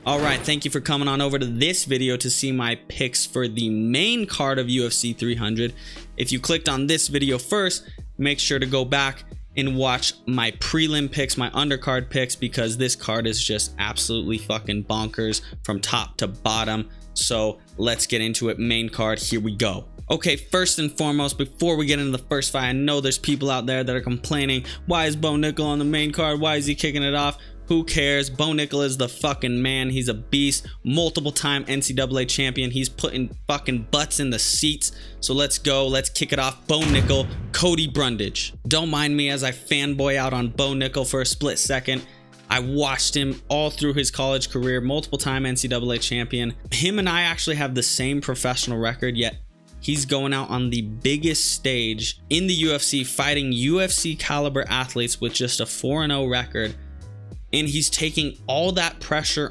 All right, thank you for coming on over to this video to see my picks for the main card of UFC 300. If you clicked on this video first, make sure to go back and watch my prelim picks, my undercard picks, because this card is just absolutely fucking bonkers from top to bottom. So let's get into it. Main card, here we go. Okay, first and foremost, before we get into the first fight, I know there's people out there that are complaining, why is Bo Nickal on the main card? Why is he kicking it off? Who cares? Bo Nickal is the fucking man. He's a beast, multiple time NCAA champion. He's putting fucking butts in the seats. So let's go. Let's kick it off. Bo Nickal, Cody Brundage. Don't mind me as I fanboy out on Bo Nickal for a split second. I watched him all through his college career, multiple time NCAA champion. Him and I actually have the same professional record, yet he's going out on the biggest stage in the UFC, fighting UFC caliber athletes with just a 4-0 record. And he's taking all that pressure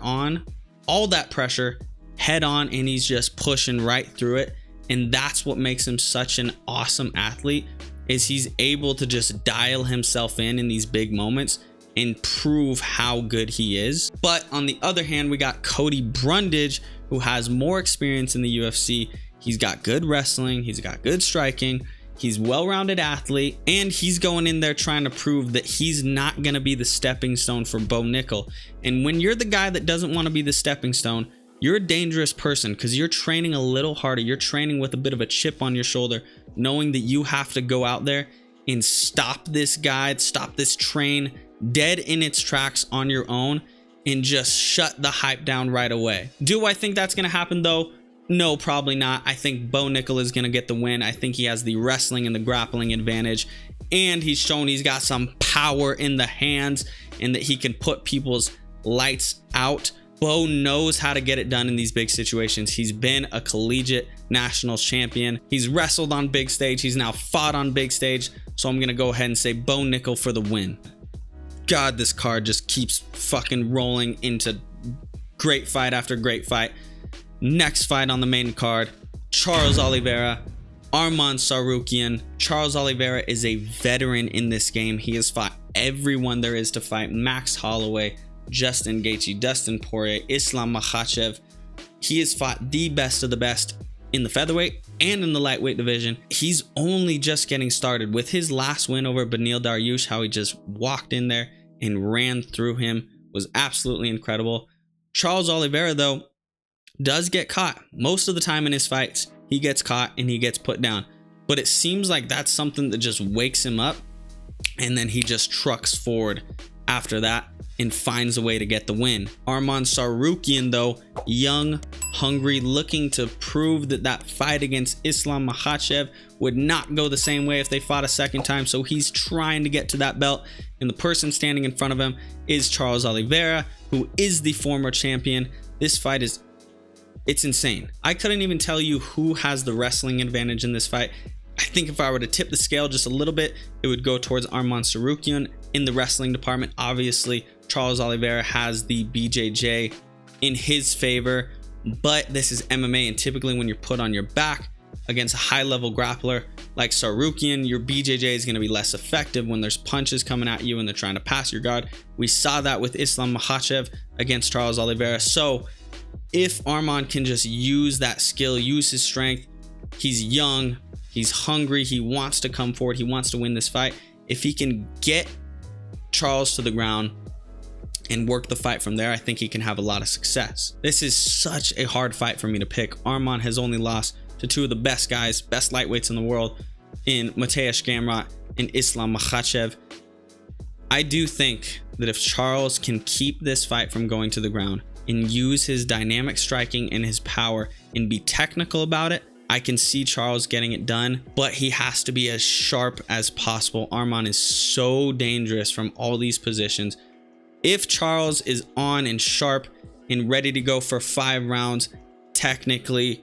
head on, and he's just pushing right through it. And that's what makes him such an awesome athlete, is he's able to just dial himself in these big moments and prove how good he is. But on the other hand, we got Cody Brundage, who has more experience in the UFC. He's got good wrestling, he's got good striking, he's a well-rounded athlete, and he's going in there trying to prove that he's not going to be the stepping stone for Bo Nickal. And when you're the guy that doesn't want to be the stepping stone, you're a dangerous person, because you're training a little harder. You're training with a bit of a chip on your shoulder, knowing that you have to go out there and stop this guy, stop this train dead in its tracks on your own, and just shut the hype down right away. Do I think that's going to happen though? No, probably not. I think Bo Nickal is going to get the win. I think he has the wrestling and the grappling advantage, and he's shown he's got some power in the hands and that he can put people's lights out. Bo knows how to get it done in these big situations. He's been a collegiate nationals champion. He's wrestled on big stage. He's now fought on big stage. So I'm going to go ahead and say Bo Nickal for the win. God, this card just keeps fucking rolling into great fight after great fight. Next fight on the main card, Charles Oliveira, Arman Tsarukyan. Charles Oliveira is a veteran in this game. He has fought everyone there is to fight. Max Holloway, Justin Gaethje, Dustin Poirier, Islam Makhachev. He has fought the best of the best in the featherweight and in the lightweight division. He's only just getting started with his last win over Beneil Dariush. How he just walked in there and ran through him was absolutely incredible. Charles Oliveira, though, does get caught. Most of the time in his fights, he gets caught and he gets put down. But it seems like that's something that just wakes him up, and then he just trucks forward after that and finds a way to get the win. Arman Tsarukyan, though, young, hungry, looking to prove that that fight against Islam Makhachev would not go the same way if they fought a second time. So he's trying to get to that belt, and the person standing in front of him is Charles Oliveira, who is the former champion. This fight is it's insane. I couldn't even tell you who has the wrestling advantage in this fight. I think if I were to tip the scale just a little bit, it would go towards Arman Tsarukyan in the wrestling department. Obviously, Charles Oliveira has the BJJ in his favor, but this is MMA, and typically when you're put on your back against a high-level grappler like Tsarukyan, your BJJ is going to be less effective when there's punches coming at you and they're trying to pass your guard. We saw that with Islam Makhachev against Charles Oliveira. So if Arman can just use that skill, use his strength, he's young, he's hungry, he wants to come forward, he wants to win this fight. If he can get Charles to the ground and work the fight from there, I think he can have a lot of success. This is such a hard fight for me to pick. Arman has only lost to two of the best guys, best lightweights in the world, in Mateusz Gamrot and Islam Makhachev. I do think that if Charles can keep this fight from going to the ground and use his dynamic striking and his power and be technical about it, I can see Charles getting it done, but he has to be as sharp as possible. Arman is so dangerous from all these positions. If Charles is on and sharp and ready to go for 5 rounds, technically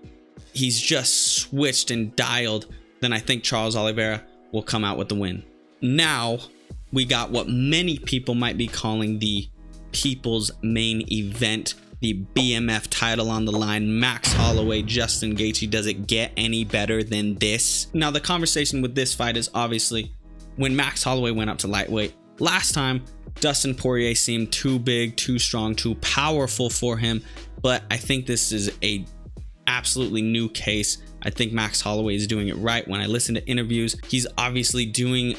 he's just switched and dialed, then I think Charles Oliveira will come out with the win. Now we got what many people might be calling the people's main event, the BMF title on the line. Max Holloway, Justin Gaethje. Does it get any better than this? Now the conversation with this fight is obviously when Max Holloway went up to lightweight, Last time, Dustin Poirier seemed too big, too strong, too powerful for him, but I think this is a absolutely new case. I think Max Holloway is doing it right. When I listen to interviews, he's obviously doing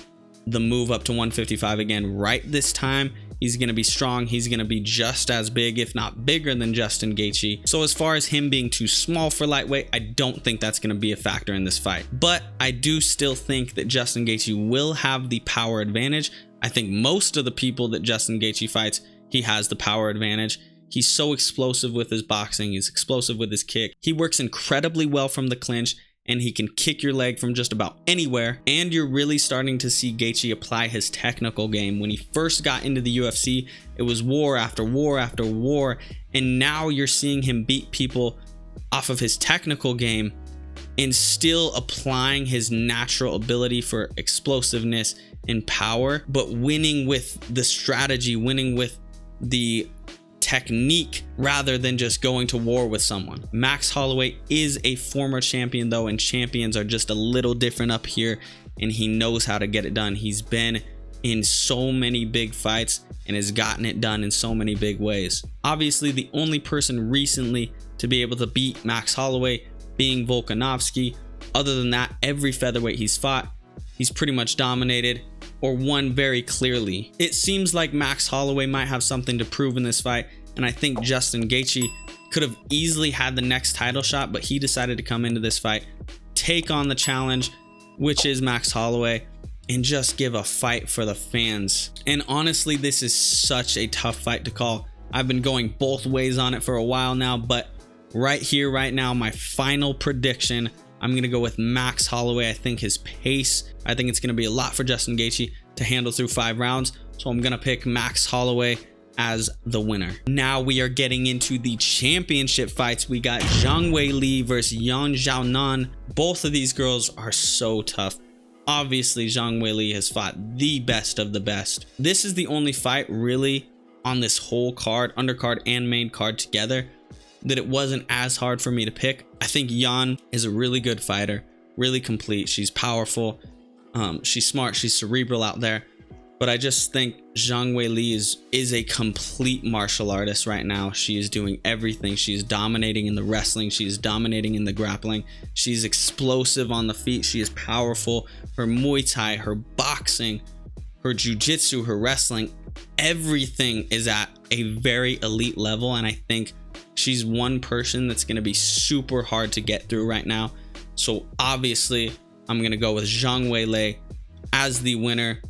the move up to 155 again right this time. He's going to be strong. He's going to be just as big, if not bigger than Justin Gaethje. So as far as him being too small for lightweight, I don't think that's going to be a factor in this fight. But I do still think that Justin Gaethje will have the power advantage. I think most of the people that Justin Gaethje fights, he has the power advantage. He's so explosive with his boxing. He's explosive with his kick. He works incredibly well from the clinch, and he can kick your leg from just about anywhere. And you're really starting to see Gaethje apply his technical game. When he first got into the UFC, it was war after war after war. And now you're seeing him beat people off of his technical game and still applying his natural ability for explosiveness and power, but winning with the strategy, winning with the technique rather than just going to war with someone. Max Holloway is a former champion though, and champions are just a little different up here, and he knows how to get it done. He's been in so many big fights and has gotten it done in so many big ways. Obviously, the only person recently to be able to beat Max Holloway being Volkanovski. Other than that, every featherweight he's fought, he's pretty much dominated or won very clearly. It seems like Max Holloway might have something to prove in this fight, and I think Justin Gaethje could have easily had the next title shot, but he decided to come into this fight, take on the challenge, which is Max Holloway, and just give a fight for the fans. And honestly, this is such a tough fight to call. I've been going both ways on it for a while now, but right here, right now, my final prediction, I'm going to go with Max Holloway. I think his pace, I think it's going to be a lot for Justin Gaethje to handle through 5 rounds. So I'm going to pick Max Holloway as the winner. Now we are getting into the championship fights. We got Zhang Weili versus Yan Xiaonan. Both of these girls are so tough. Obviously, Zhang Weili has fought the best of the best. This is the only fight really on this whole card, undercard and main card together, that it wasn't as hard for me to pick. I think Yan is a really good fighter, really complete. She's powerful, she's smart, she's cerebral out there. But I just think Zhang Weili is a complete martial artist right now. She is doing everything. She's dominating in the wrestling. She's dominating in the grappling. She's explosive on the feet. She is powerful. Her Muay Thai, her boxing, her jiu-jitsu, her wrestling, everything is at a very elite level. And I think she's one person that's going to be super hard to get through right now. So obviously, I'm going to go with Zhang Weili as the winner,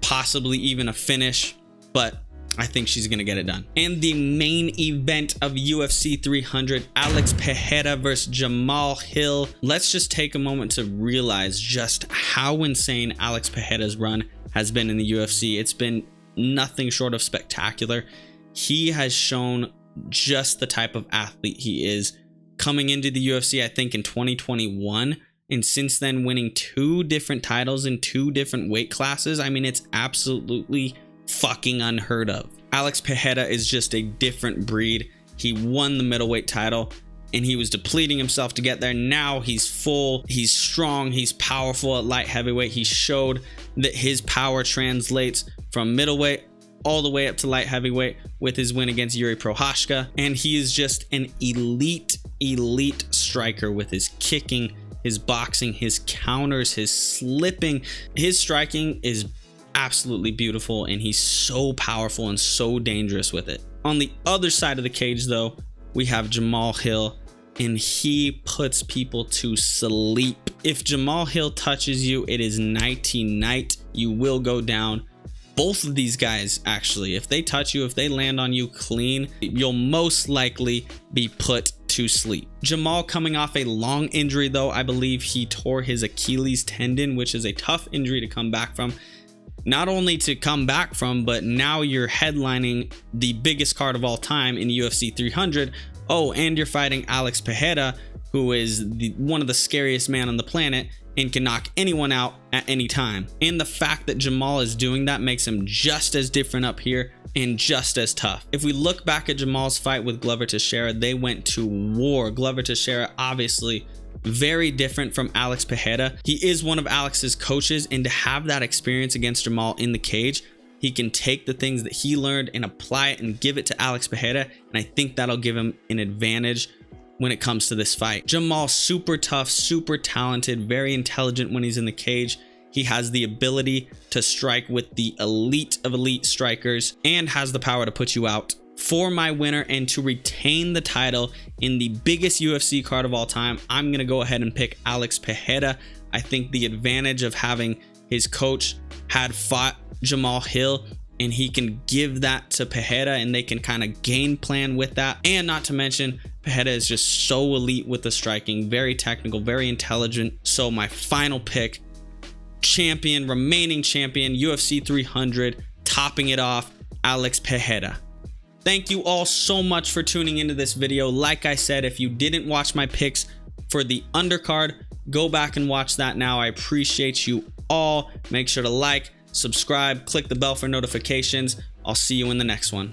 possibly even a finish, but I think she's going to get it done. And the main event of UFC 300, Alex Pereira versus Jamal Hill. Let's just take a moment to realize just how insane Alex Pereira's run has been in the UFC. It's been nothing short of spectacular. He has shown just the type of athlete he is. Coming into the UFC, I think in 2021, and since then winning 2 different titles in 2 different weight classes. I mean, it's absolutely fucking unheard of. Alex Pereira is just a different breed. He won the middleweight title and he was depleting himself to get there. Now he's full, he's strong, he's powerful at light heavyweight. He showed that his power translates from middleweight all the way up to light heavyweight with his win against Yuri Prochazka. And he is just an elite striker with his kicking, his boxing, his counters, his slipping. His striking is absolutely beautiful, and he's so powerful and so dangerous with it. On the other side of the cage though, we have Jamal Hill, and he puts people to sleep. If Jamal Hill touches you, it is nighty night. You will go down. Both of these guys, actually, if they touch you, if they land on you clean, you'll most likely be put to sleep. Jamal coming off a long injury though. I believe he tore his Achilles tendon, which is a tough injury to come back from. Not only to come back from, but now you're headlining the biggest card of all time in UFC 300. Oh, and you're fighting Alex Pereira, who is one of the scariest men on the planet and can knock anyone out at any time. And the fact that Jamal is doing that makes him just as different up here and just as tough. If we look back at Jamal's fight with Glover Teixeira, they went to war. Glover Teixeira, obviously very different from Alex Pereira. He is one of Alex's coaches, and to have that experience against Jamal in the cage, he can take the things that he learned and apply it and give it to Alex Pereira, and I think that'll give him an advantage when it comes to this fight. Jamal, super tough, super talented, very intelligent when he's in the cage. He has the ability to strike with the elite of elite strikers and has the power to put you out. For my winner and to retain the title in the biggest UFC card of all time, I'm going to go ahead and pick Alex Pereira. I think the advantage of having his coach had fought Jamal Hill, and he can give that to Pereira and they can kind of game plan with that. And not to mention, Pereira is just so elite with the striking, very technical, very intelligent. So my final pick, champion, remaining champion, UFC 300, topping it off, Alex Pereira. Thank you all so much for tuning into this video. Like I said, if you didn't watch my picks for the undercard, go back and watch that now. I appreciate you all. Make sure to like, subscribe, click the bell for notifications. I'll see you in the next one.